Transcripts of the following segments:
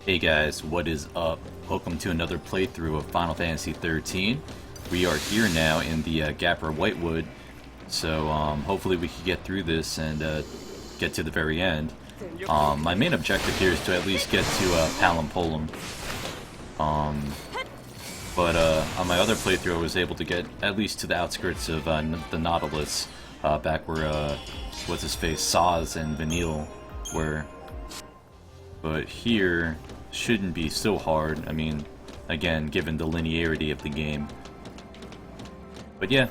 Hey guys, what is up? Welcome to another playthrough of Final Fantasy XIII. We are here now in the Gapper Whitewood, so hopefully we can get through this and get to the very end. My main objective here is to at least get to Palom Polum. But on my other playthrough I was able to get at least to the outskirts of the Nautilus, back where, what's his face, Saz and Vanille were. But here shouldn't be so hard, I mean, again, given the linearity of the game. But yeah,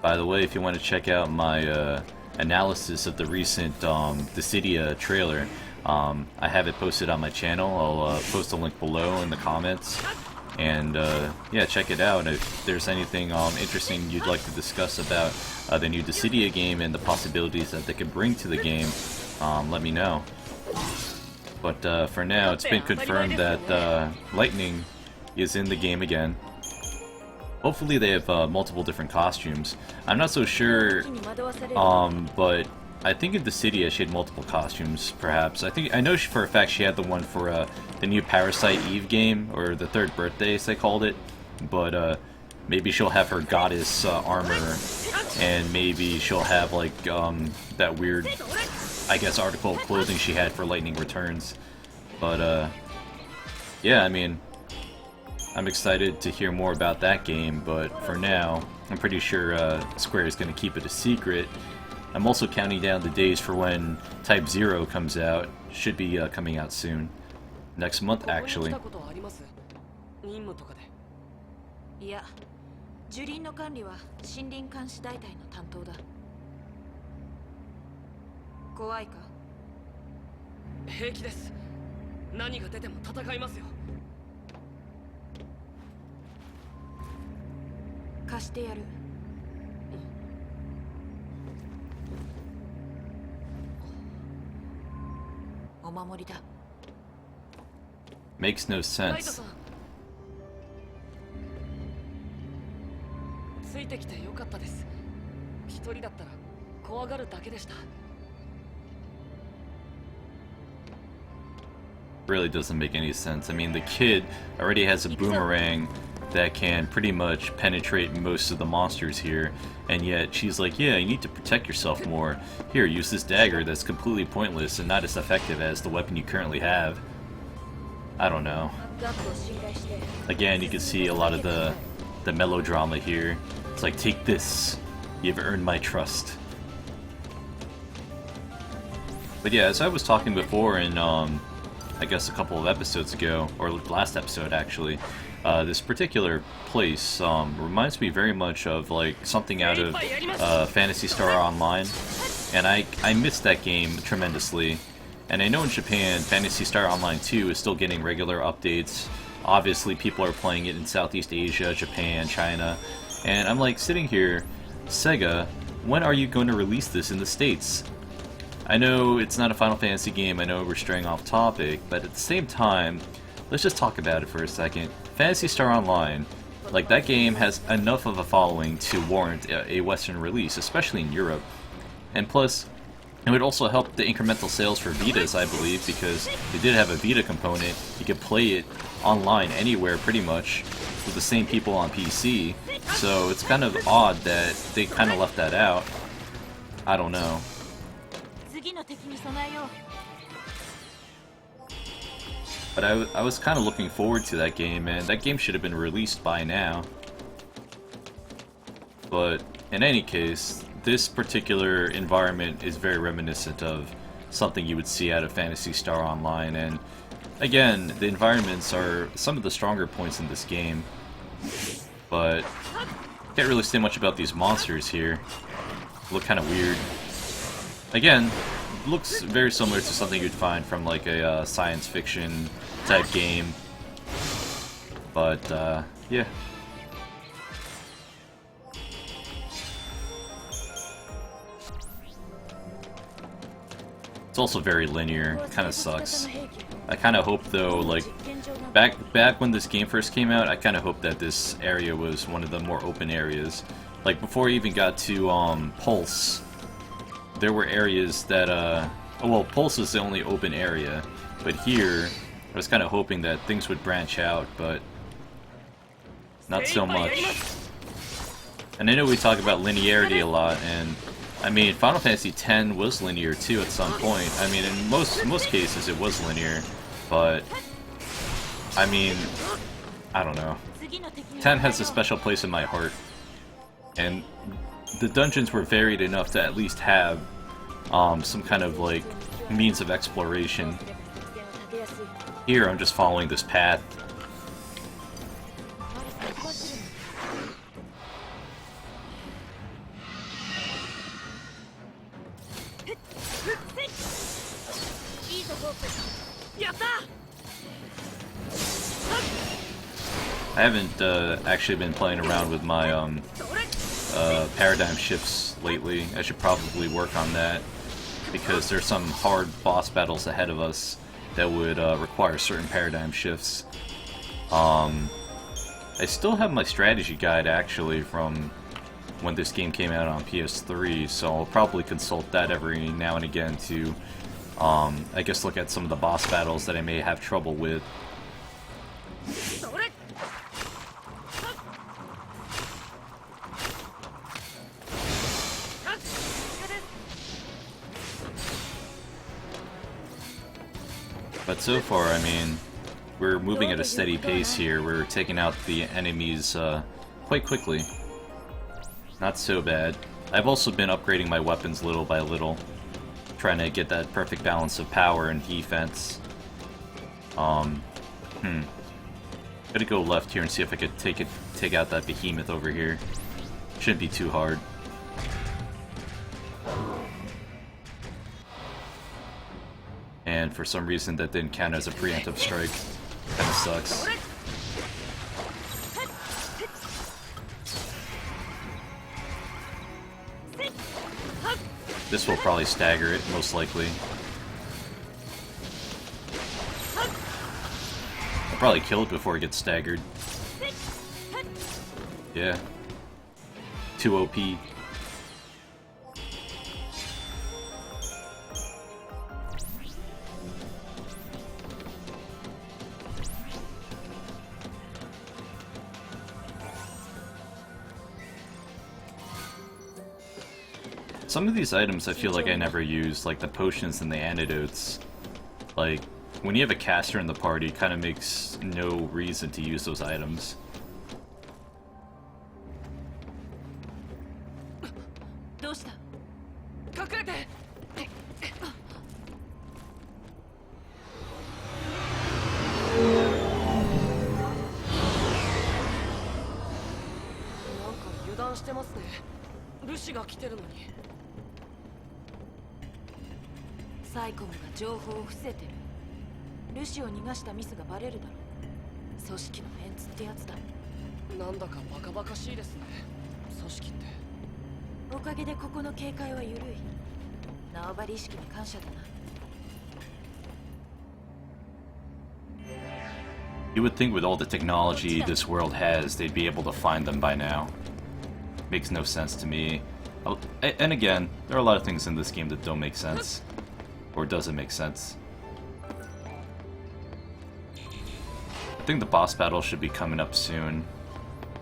by the way, if you want to check out my analysis of the recent Dissidia trailer, I have it posted on my channel. I'll post a link below in the comments, and yeah, check it out. If there's anything interesting you'd like to discuss about the new Dissidia game and the possibilities that they could bring to the game, let me know. But for now, it's been confirmed that Lightning is in the game again. Hopefully they have multiple different costumes. I'm not so sure, but I think in Dissidia she had multiple costumes, perhaps. I know for a fact she had the one for the new Parasite Eve game, or the third birthday as they called it. But maybe she'll have her goddess armor, and maybe she'll have like that weird, I guess, article of clothing she had for Lightning Returns. But yeah, I mean, I'm excited to hear more about that game, but for now, I'm pretty sure Square is going to keep it a secret. I'm also counting down the days for when Type 0 comes out. Should be coming out soon. Next month, actually. Makes no sense. Really doesn't make any sense. I mean, the kid already has a boomerang that can pretty much penetrate most of the monsters here, and yet she's like, yeah, you need to protect yourself more. Here, use this dagger that's completely pointless and not as effective as the weapon you currently have. I don't know. Again, you can see a lot of the melodrama here. It's like, take this, you've earned my trust. But yeah, as I was talking before in, I guess a couple of episodes ago, or last episode actually, this particular place reminds me very much of like something out of Phantasy Star Online, and I missed that game tremendously. And I know in Japan, Phantasy Star Online 2 is still getting regular updates. Obviously, people are playing it in Southeast Asia, Japan, China, and I'm like sitting here, Sega, when are you going to release this in the States? I know it's not a Final Fantasy game, I know we're straying off topic, but at the same time, let's just talk about it for a second. Phantasy Star Online, like, that game has enough of a following to warrant a Western release, especially in Europe. And plus, it would also help the incremental sales for Vitas, I believe, because they did have a Vita component. You could play it online anywhere, pretty much, with the same people on PC. So it's kind of odd that they kind of left that out. I don't know. But I was kind of looking forward to that game, and that game should have been released by now. But in any case, this particular environment is very reminiscent of something you would see out of Phantasy Star Online, and again, the environments are some of the stronger points in this game. But can't really say much about these monsters here. Look kind of weird. Again, looks very similar to something you'd find from like a science fiction type game, but yeah. It's also very linear, kind of sucks. I kind of hope though, like, back when this game first came out, I kind of hoped that this area was one of the more open areas. Like, before I even got to Pulse, there were areas that Oh, well, Pulse is the only open area, but here I was kind of hoping that things would branch out, but not so much. And I know we talk about linearity a lot, and I mean, Final Fantasy X was linear too at some point. I mean, in most cases it was linear, but I mean, I don't know. 10 has a special place in my heart, and the dungeons were varied enough to at least have some kind of like means of exploration. Here I'm just following this path. I haven't actually been playing around with my paradigm shifts lately. I should probably work on that, because there's some hard boss battles ahead of us that would require certain paradigm shifts. I still have my strategy guide actually from when this game came out on PS3, so I'll probably consult that every now and again to I guess look at some of the boss battles that I may have trouble with. But so far, I mean, we're moving at a steady pace here. We're taking out the enemies quite quickly. Not so bad. I've also been upgrading my weapons little by little, trying to get that perfect balance of power and defense. Gotta go left here and see if I could take out that behemoth over here. Shouldn't be too hard. And for some reason that didn't count as a preemptive strike. Kinda sucks. This will probably stagger it, most likely. I'll probably kill it before it gets staggered. Yeah. Too OP. Some of these items I feel like I never use, like the potions and the antidotes. Like, when you have a caster in the party, it kind of makes no reason to use those items. Seifer が情報を伏せてる。ルシを逃がしたミスがバレるだろう。組織のメンツってやつだ。なんだかバカバカしいですね。組織って。おかげでここの警戒は緩い。縄張り意識に感謝だな。You would think with all the technology this world has, they'd be able to find them by now. Makes no sense to me. And again, there are a lot of things in this game that don't make sense. Or doesn't make sense. I think the boss battle should be coming up soon,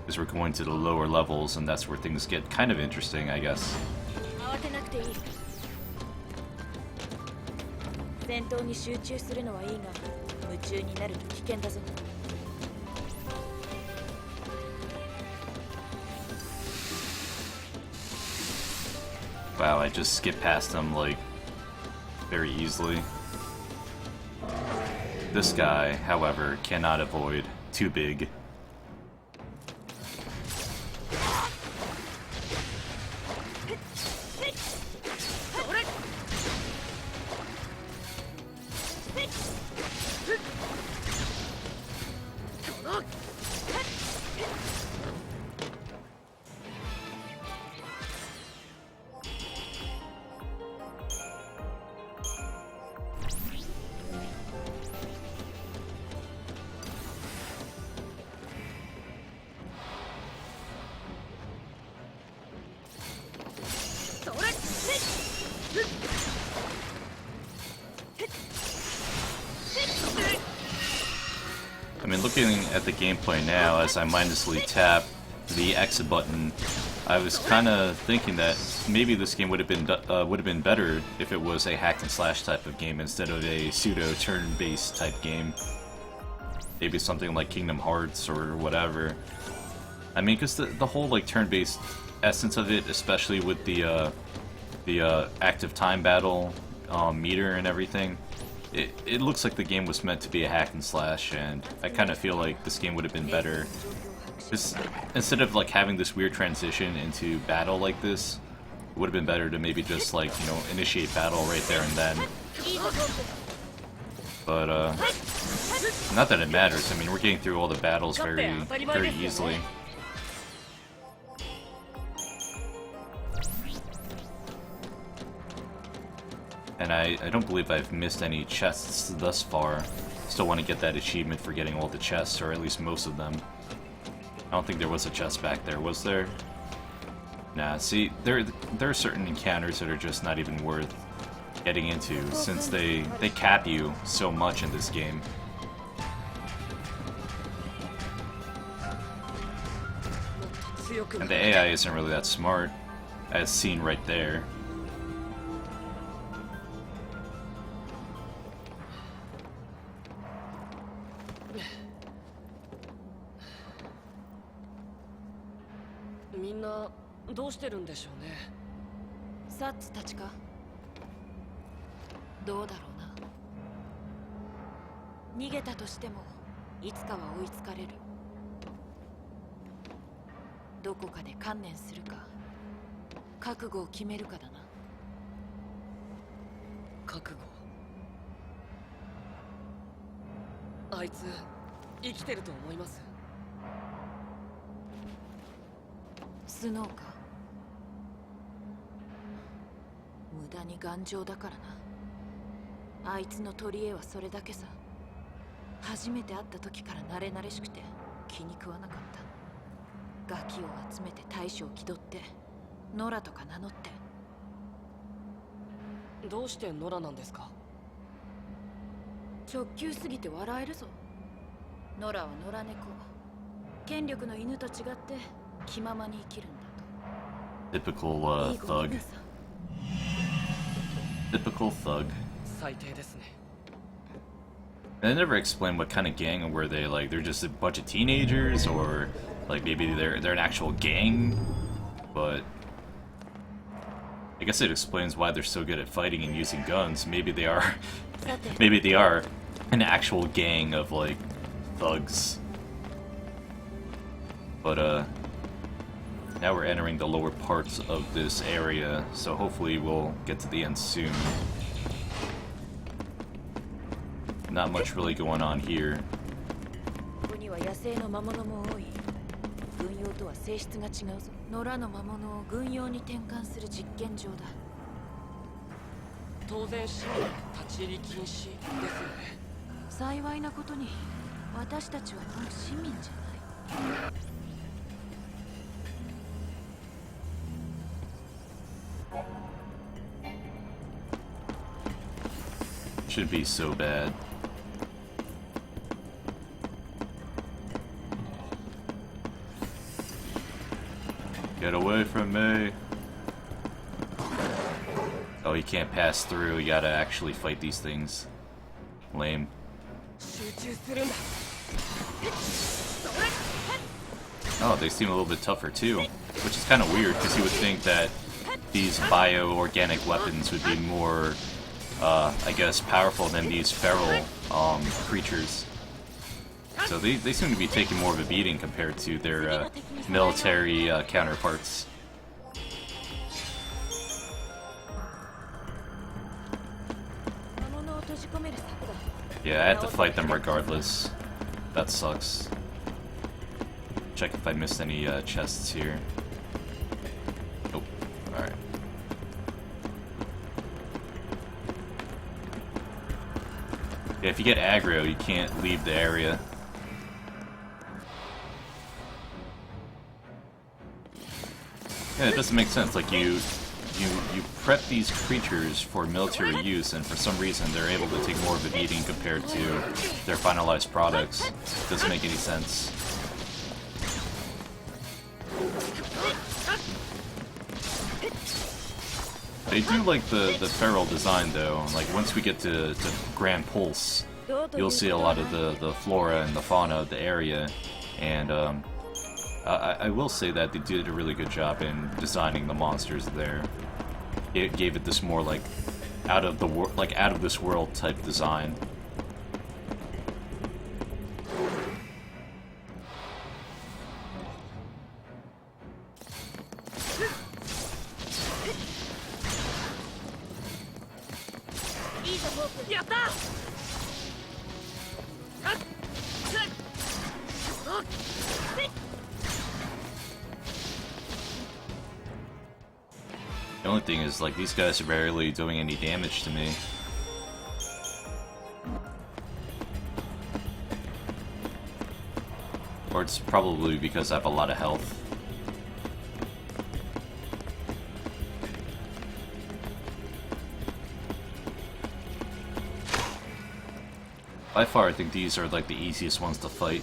because we're going to the lower levels, and that's where things get kind of interesting, I guess. Wow, I just skipped past them, like, very easily. This guy, however, cannot avoid. Too big. mean, looking at the gameplay now, as I mindlessly tap the X button, I was kind of thinking that maybe this game would have been better if it was a hack and slash type of game instead of a pseudo turn-based type game. Maybe something like Kingdom Hearts or whatever. I mean, because the whole like turn-based essence of it, especially with the active time battle meter and everything, it looks like the game was meant to be a hack and slash, and I kind of feel like this game would have been better. Just, instead of like having this weird transition into battle like this, it would have been better to maybe just like, you know, initiate battle right there and then. But not that it matters. I mean, we're getting through all the battles very easily. And I don't believe I've missed any chests thus far. Still want to get that achievement for getting all the chests, or at least most of them. I don't think there was a chest back there, was there? Nah, see, there are certain encounters that are just not even worth getting into, since they cap you so much in this game. And the AI isn't really that smart, as seen right there.サッツたちか。どうだろうな。逃げたとしてもいつかは追いつかれる。どこかで観念するか、覚悟を決めるかだな。覚悟。あいつ生きてると思います。スノーか。無駄に頑丈だからな。あいつの取り柄はそれだけさ。初めて会った時から慣れ慣れしくて気に食わなかった。ガキを集めて大将を気取ってノラとか名乗って。どうしてノラなんですか？直球すぎて笑えるぞ。ノラは野良猫。権力の犬と違って気ままに生きるんだと。Typical thug. Typical thug. 最低ですね。They never explain what kind of gang were they. Like, they're just a bunch of teenagers, or like maybe they're an actual gang. But I guess it explains why they're so good at fighting and using guns. Maybe they are an actual gang of like thugs. But now we're entering the lower parts of this area, so hopefully we'll get to the end soon. Not much really going on here. ここには野生の魔物も多い。軍用とは性質が違うぞ。野良の魔物を軍用に転換する実験場だ。当然市民立ち入り禁止ですよね。幸いなことに私たちはもう市民じゃない。Should be so bad. Get away from me. Oh, you can't pass through. You gotta actually fight these things. Lame. Oh, they seem a little bit tougher too, which is kind of weird because you would think that these bio-organic weapons would be more, I guess, powerful than these feral creatures. So they seem to be taking more of a beating compared to their military counterparts. Yeah, I had to fight them regardless. That sucks. Check if I missed any chests here. Nope. Alright. Yeah, if you get aggro, you can't leave the area. Yeah, it doesn't make sense. Like, you you prep these creatures for military use, and for some reason they're able to take more of a beating compared to their finalized products. Doesn't make any sense. They do like the feral design though. Like once we get to Grand Pulse, you'll see a lot of the flora and the fauna of the area, and I will say that they did a really good job in designing the monsters there. It gave it this more like out of this world type design. The only thing is, like, these guys are barely doing any damage to me. Or it's probably because I have a lot of health. By far, I think these are, like, the easiest ones to fight.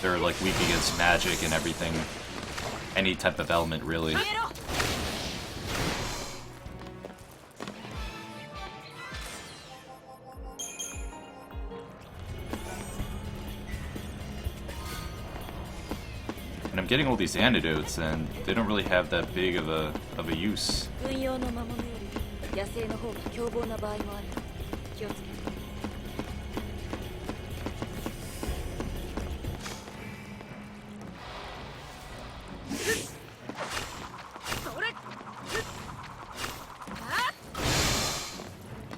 They're, like, weak against magic and everything. Any type of element, really. And I'm getting all these antidotes, and they don't really have that big of a use.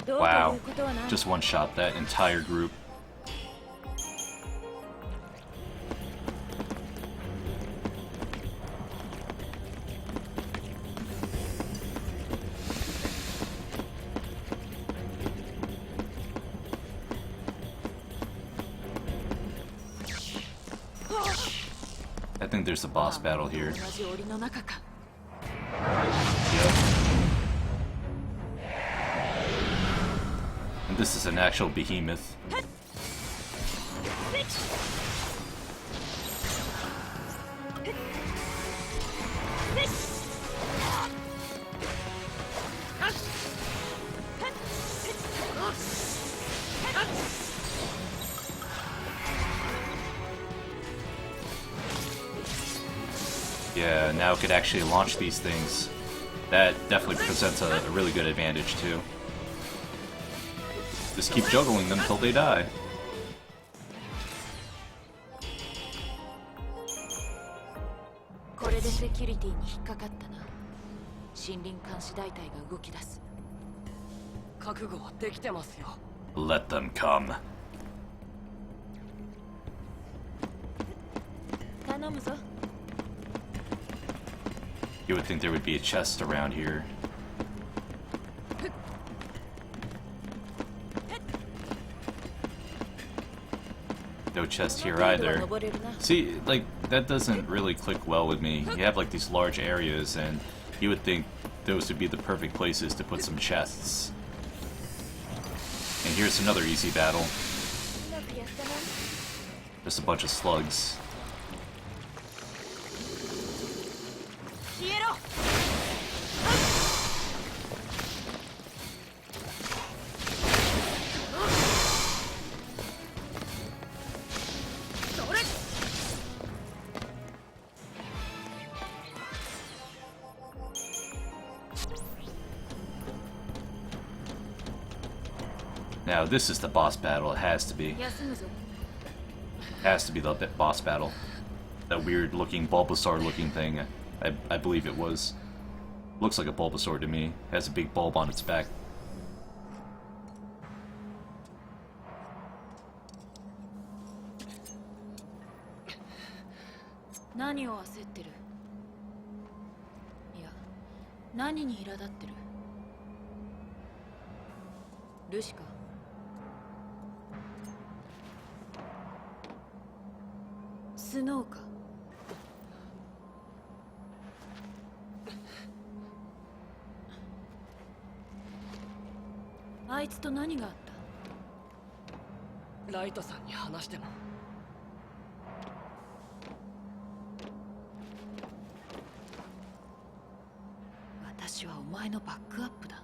Wow, just one-shot that entire group. I think there's a boss battle here. Yep. And this is an actual behemoth. Yeah, now it could actually launch these things. That definitely presents a really good advantage too. Just keep juggling them till they die. Let them come. You would think there would be a chest around here. No chest here either. See, like, that doesn't really click well with me. You have, like, these large areas, and you would think those would be the perfect places to put some chests. And here's another easy battle. Just a bunch of slugs. Now, this is the boss battle. It has to be. Has to be the boss battle. That weird looking Bulbasaur looking thing. I believe it was. Looks like a Bulbasaur to me. Has a big bulb on its back. あいつと何があった？ライトさんに話しても。私はお前のバックアップだ。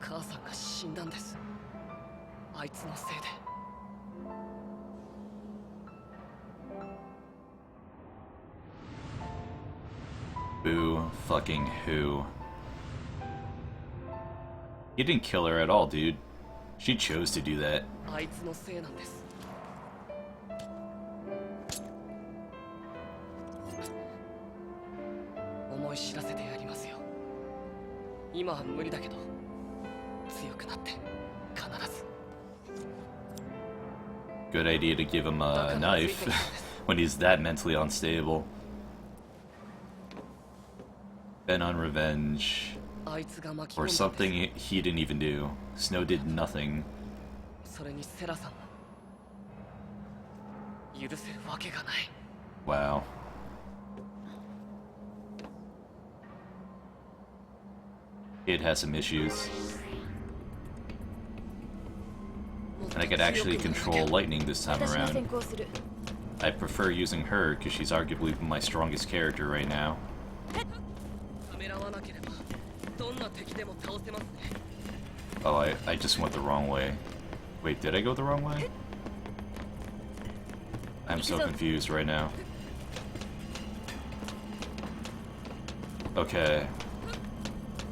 母さんが死んだんです。あいつのせいで。Boo fucking who? You didn't kill her at all, dude. She chose to do that. あいつのせいなんです。思い知らせてやりますよ。今は無理だけど、強くなって必ず。Good idea to give him a knife when he's that mentally unstable. Bent on revenge. あいつが巻き込 Or んだんです。 something he didn't even do. Snow did nothing. それにセラさんも許せるわけがない。 Wow. Kid has some issues. And I could actually control lightning this time 私が around. 先行する。 I prefer using her because she's arguably my strongest character right now. ためらわなければどんな敵でも倒せますね。 Oh, I just went the wrong way. Wait, did I go the wrong way? I'm so confused right now. Okay.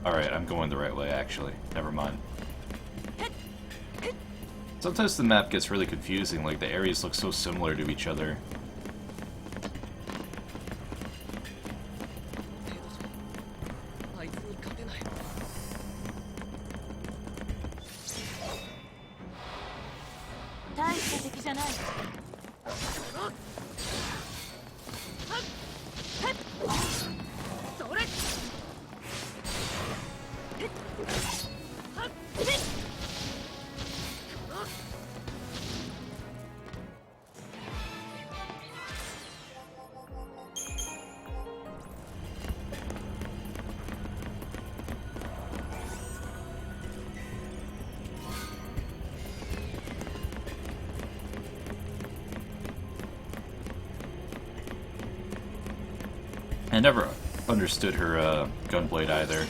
Alright, I'm going the right way, actually. Never mind. Sometimes the map gets really confusing, like the areas look so similar to each other. あいつに勝てない。大した敵じゃない。それ。I never understood her gunblade either.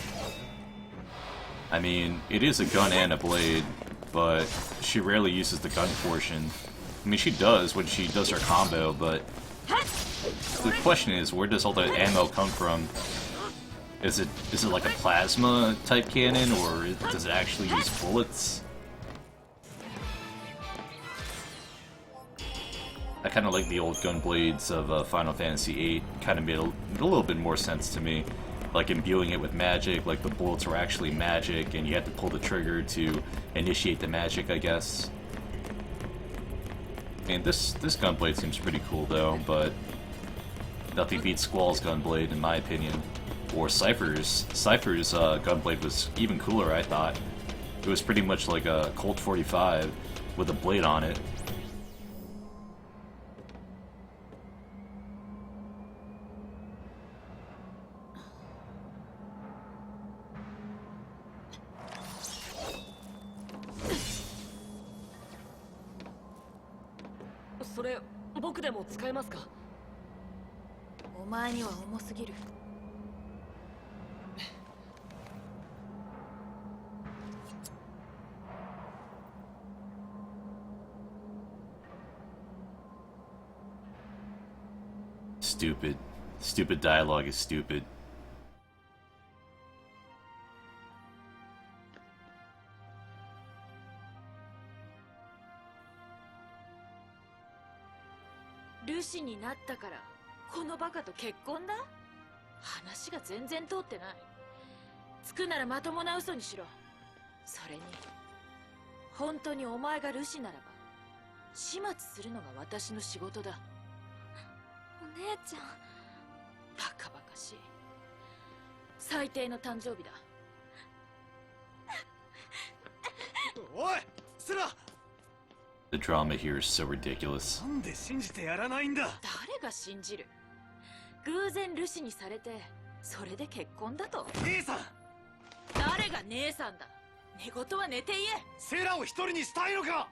I mean, it is a gun and a blade, but she rarely uses the gun portion. I mean, she does when she does her combo, but the question is, where does all the ammo come from? Is it like a plasma type cannon, or does it actually use bullets? I kind of like the old gun blades of Final Fantasy VIII. Kind of made a little bit more sense to me. Like imbuing it with magic, like the bullets were actually magic, and you had to pull the trigger to initiate the magic, I guess. I mean, this gunblade seems pretty cool though, but nothing beats Squall's gunblade in my opinion. Or Seifer's. Seifer's gunblade was even cooler, I thought. It was pretty much like a Colt 45 with a blade on it.それ僕でも使えますか？お前には重すぎる。Stupid. Stupid dialogue is stupid. Lucy になったからこのバカと結婚だ？話が全然通ってない。つくならまともな嘘にしろ。それに本当にお前がルシならば始末するのが私の仕事だ。お姉ちゃん。バカバカしい。最低の誕生日だ。おい、セラ。 The drama here is so ridiculous. なんで信じてやらないんだ。誰が信じる？偶然ルシにされてそれで結婚だと？姉さん、誰が姉さんだ。寝言は寝て言え。セラを一人にしたいのか。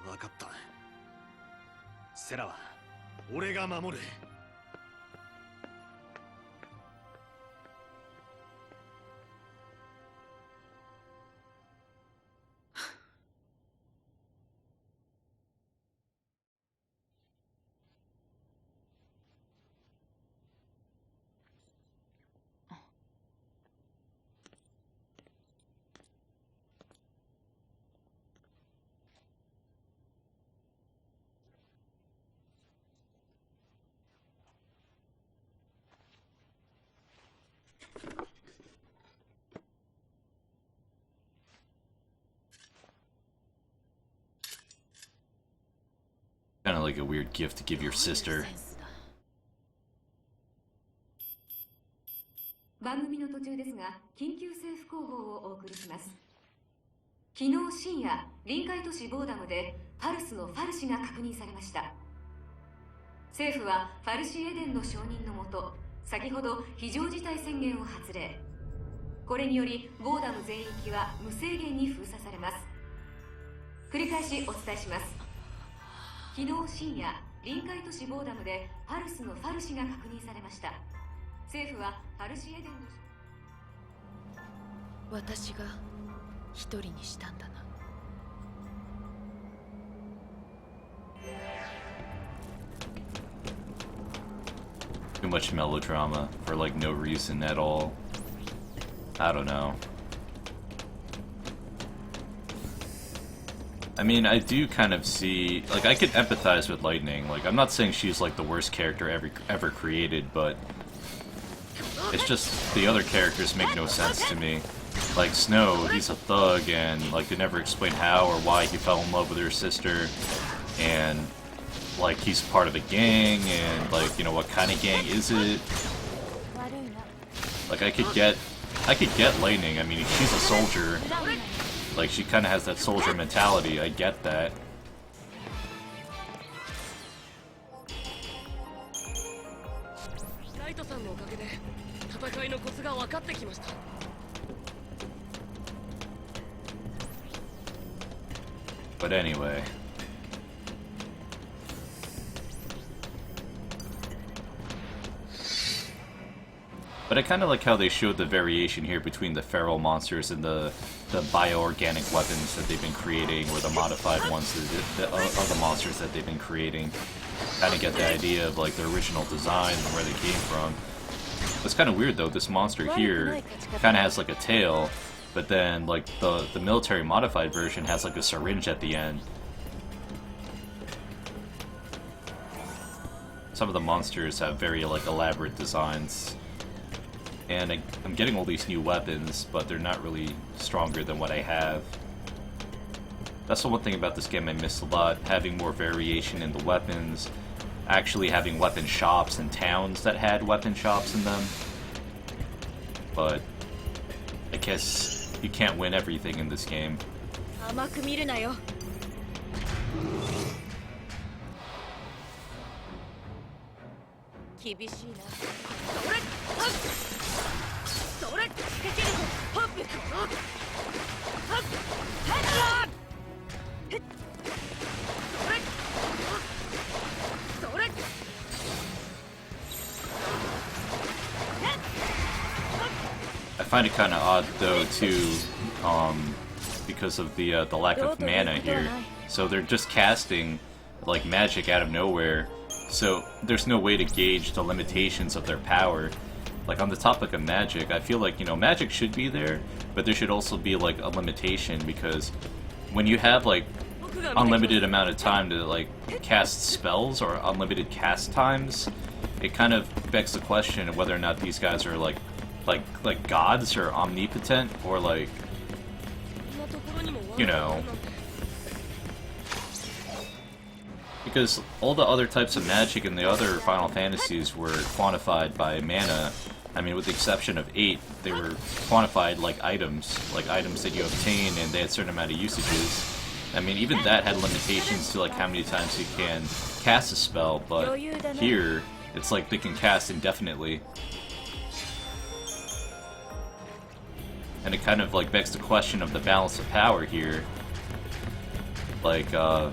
分かった。セラは俺が守る。Kind of like a weird gift to give your sister. 番組の途中ですが、緊急政府広報をお送りします。昨日深夜、臨海都市ボーダムでパルスのファルシが確認されました。政府はファルシエデンの承認のもと、先ほど非常事態宣言を発令。これによりボーダム全域は無制限に封鎖されます。繰り返しお伝えします。昨日深夜、臨海都市ボーダムでパルスのファルシが確認されました。政府はファルシエデンの私が一人にしたんだな。Too much melodrama for like no reason at all. I don't know. I mean, I do kind of see, like, I could empathize with Lightning. Like, I'm not saying she's like the worst character ever created, but it's just the other characters make no sense to me. Like Snow, he's a thug, and like they never explain how or why he fell in love with her sister, and like he's part of a gang, and like, you know, what kind of gang is it? Like I could get Lightning. I mean, she's a soldier. Like, she kind of has that soldier mentality, I get that. But anyway. But I kind of like how they showed the variation here between the feral monsters and the bioorganic weapons that they've been creating, or the modified ones that are the monsters that they've been creating. Kind of get the idea of like the original design and where they came from. It's kind of weird though, this monster here kind of has like a tail, but then like the military modified version has like a syringe at the end. Some of the monsters have very like elaborate designs. And I'm getting all these new weapons, but they're not really stronger than what I have. That's the one thing about this game I miss a lot, having more variation in the weapons, actually having weapon shops and towns that had weapon shops in them. But I guess you can't win everything in this game. 甘く見るなよ。厳しいな。それ、それ、できるぞ。はっ、はっ、はっ、それ、それ。I find it kind of odd though too, because of the lack of mana here. So they're just casting like magic out of nowhere. So there's no way to gauge the limitations of their power. Like on the topic of magic, I feel like, you know, magic should be there, but there should also be like a limitation, because when you have like unlimited amount of time to like cast spells or unlimited cast times, it kind of begs the question of whether or not these guys are like gods or omnipotent, or like, you know, because all the other types of magic in the other Final Fantasies were quantified by mana. I mean, with the exception of 8, they were quantified like items that you obtain, and they had a certain amount of usages. I mean, even that had limitations to like how many times you can cast a spell, but here it's like they can cast indefinitely. And it kind of like begs the question of the balance of power here. Like, you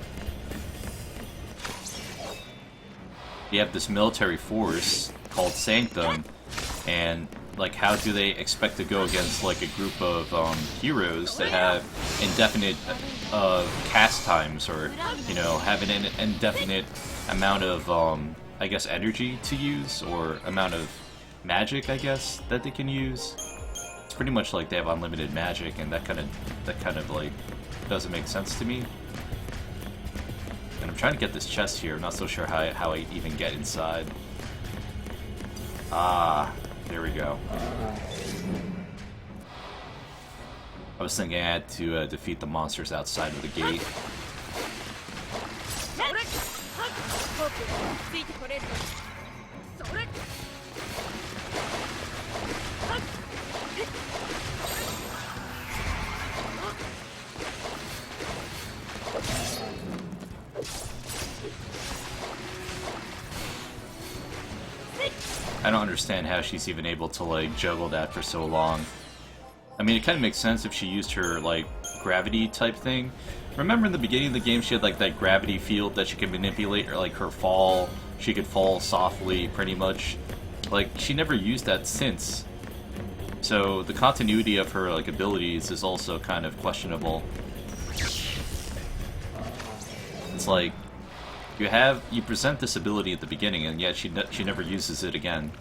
have this military force called Sanctum, and like, how do they expect to go against like a group of heroes that have indefinite cast times, or you know, have an indefinite amount of I guess energy to use, or amount of magic, I guess, that they can use. It's pretty much like they have unlimited magic, and that kind of like doesn't make sense to me. And I'm trying to get this chest here. I'm not so sure how I even get inside. Ah, there we go. I was thinking I had to defeat the monsters outside of the gate. I don't understand how she's even able to like juggle that for so long. I mean, it kind of makes sense if she used her like gravity type thing. Remember in the beginning of the game she had like that gravity field that she could manipulate, or like her fall, she could fall softly pretty much. Like, she never used that since. So the continuity of her like abilities is also kind of questionable. It's like you present this ability at the beginning, and yet she never uses it again.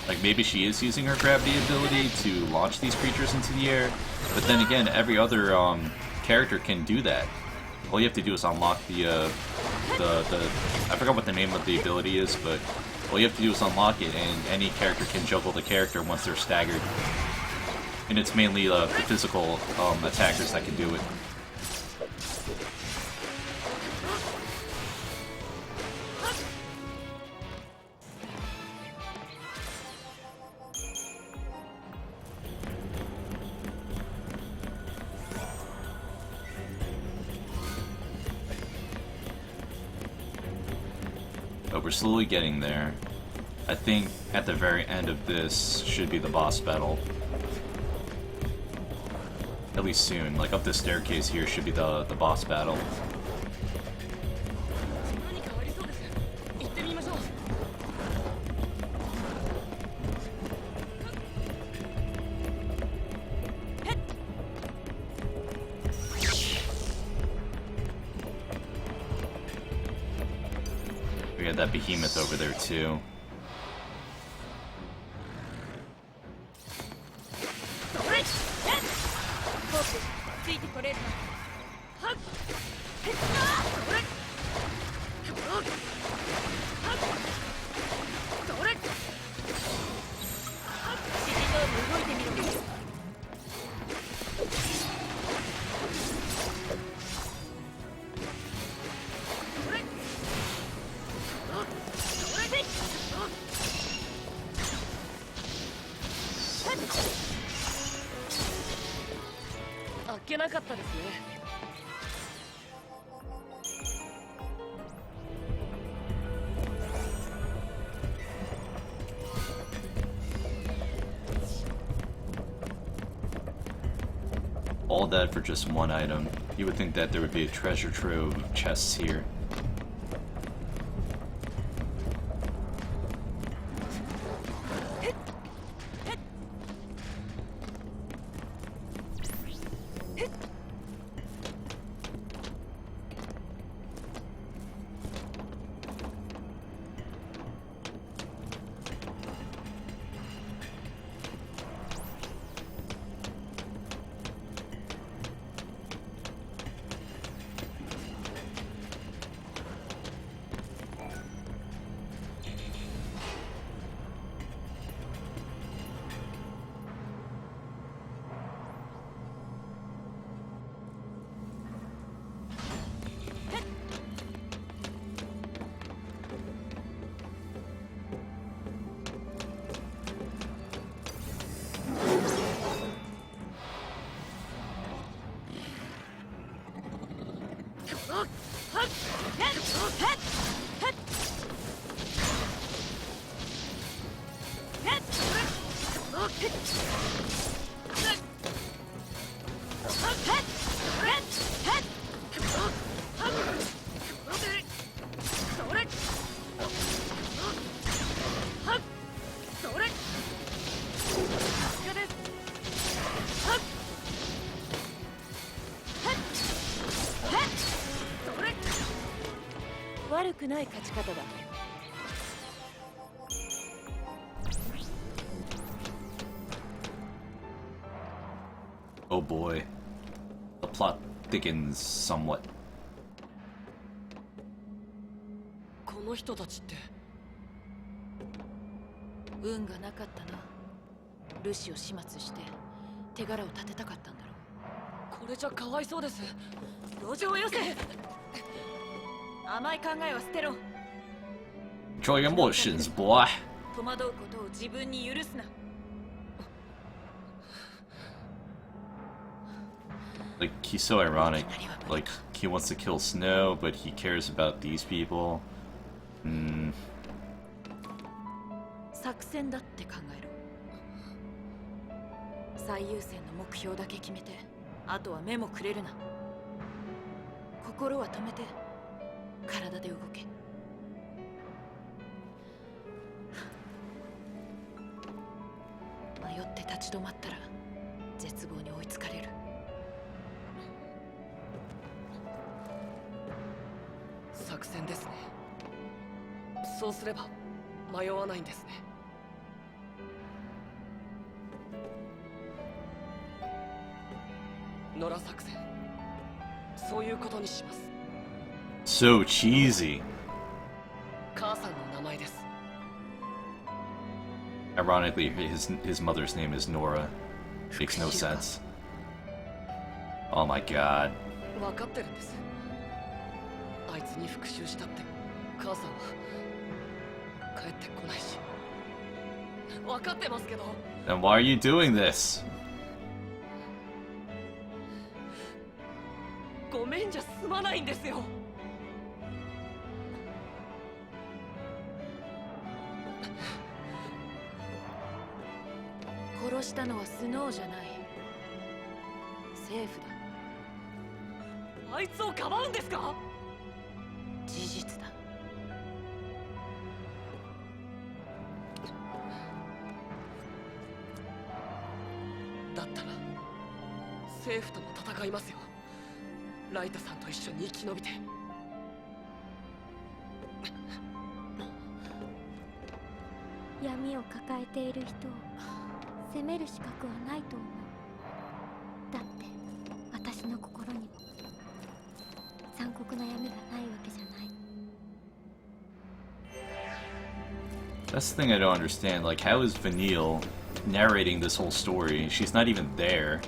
Like, maybe she is using her gravity ability to launch these creatures into the air, but then again, every other character can do that. All you have to do is unlock the I forgot what the name of the ability is, but all you have to do is unlock it, and any character can juggle the character once they're staggered. And it's mainly the physical attackers that can do it. But we're slowly getting there. I think at the very end of this should be the boss battle. At least soon. Like, up this staircase here should be the boss battle. We got that behemoth over there too. All that for just one item. You would think that there would be a treasure trove of chests here. くない勝ち方だ。 Oh boy. The plot thickens somewhat. この人たちって運がなかったな。ルシを始末して手柄を立てたかったんだろこれじゃかわいそうです。う。路上をよせ。甘い考えは捨てろ。 Control your emotions, boy. 戸惑うことを自分に許すな。 Like, he's so ironic. Like, he wants to kill Snow, but he cares about these people. 作戦だって考えろ。最優先の目標だけ決めて、あとは目もくれるな。心は止めて、体で動け。迷って立ち止まったら絶望に追いつかれる。作戦ですね。そうすれば迷わないんですね。ノラ作戦、そういうことにします。 So cheesy. 母さんの名前です。 Ironically, his mother's name is Nora. Makes no sense. Oh my god. 分かってるんです。あいつに復讐したって母さんは帰ってこないし。分かってますけど。 Then why are you doing this? ごめんじゃ済まないんですよ。殺したのはスノーじゃない。セーフだ。あいつをかばうんですか？事実だ。だったら政府とも戦いますよ。ライトさんと一緒に生き延びて。闇を抱えている人を責める資格はないと思う。だって私の心にも残酷な闇がないわけじゃない。 That's the thing I don't understand. Like, how is Vanille narrating this whole story? She's not even there.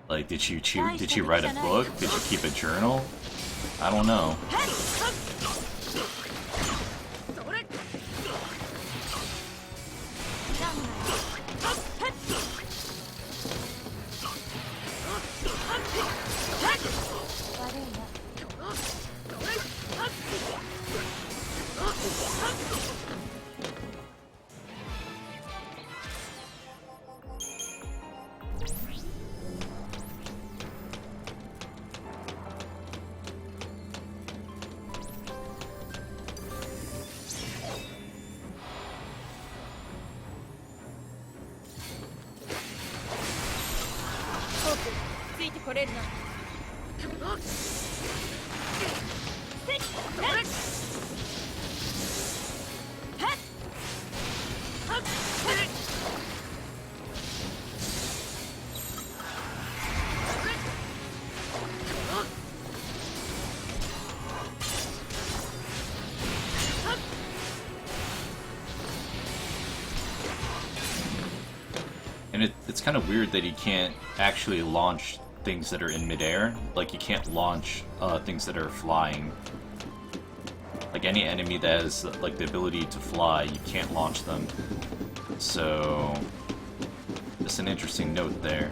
Like, did she write a book? Did she keep a journal? I don't know. And it's kind of weird that he can't actually launch things that are in midair. Like, you can't launch things that are flying. Like, any enemy that has like the ability to fly, you can't launch them. So, just an interesting note there.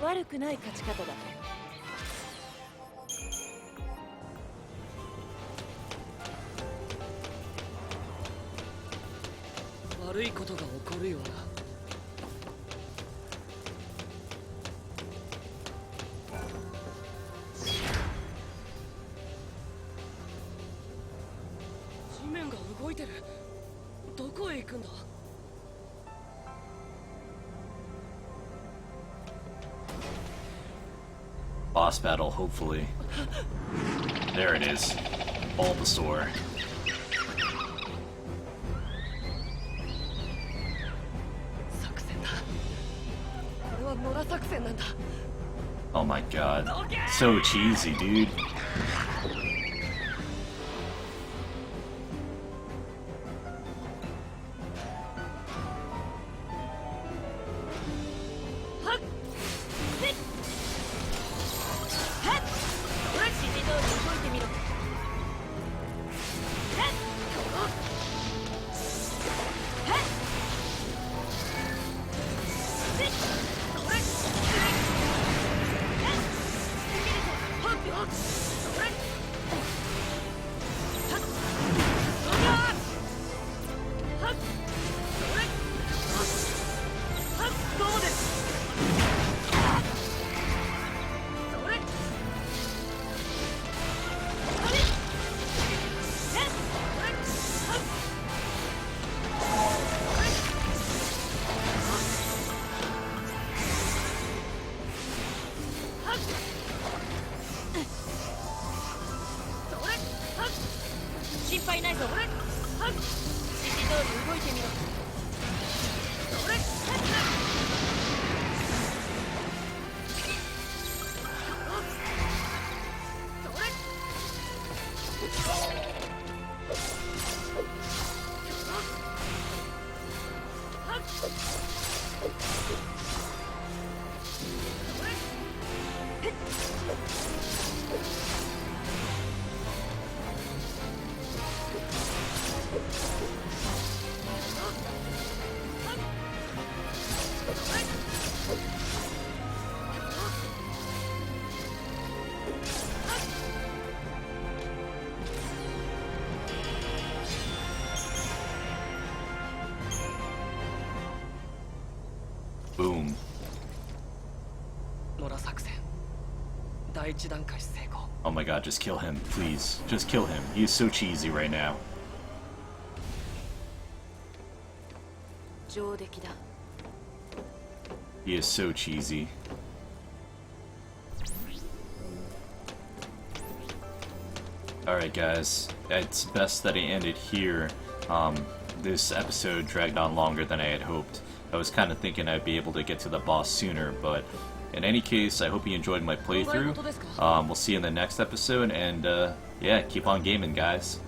悪くない勝ち方だね。悪いことが起こるような。地面が動いてる。どこへ行くんだ。Boss battle, hopefully. There it is. Bulbasaur. 作戦だ。これは野良作戦なんだ。 Oh my god. So cheesy, dude. Boom. 野良作戦。第一段階成功。 Oh my god, just kill him, please. Just kill him. He is so cheesy right now. 上出来だ。 He is so cheesy. Alright guys, it's best that I end it here. This episode dragged on longer than I had hoped. I was kind of thinking I'd be able to get to the boss sooner, but in any case, I hope you enjoyed my playthrough. We'll see you in the next episode, and yeah, keep on gaming, guys.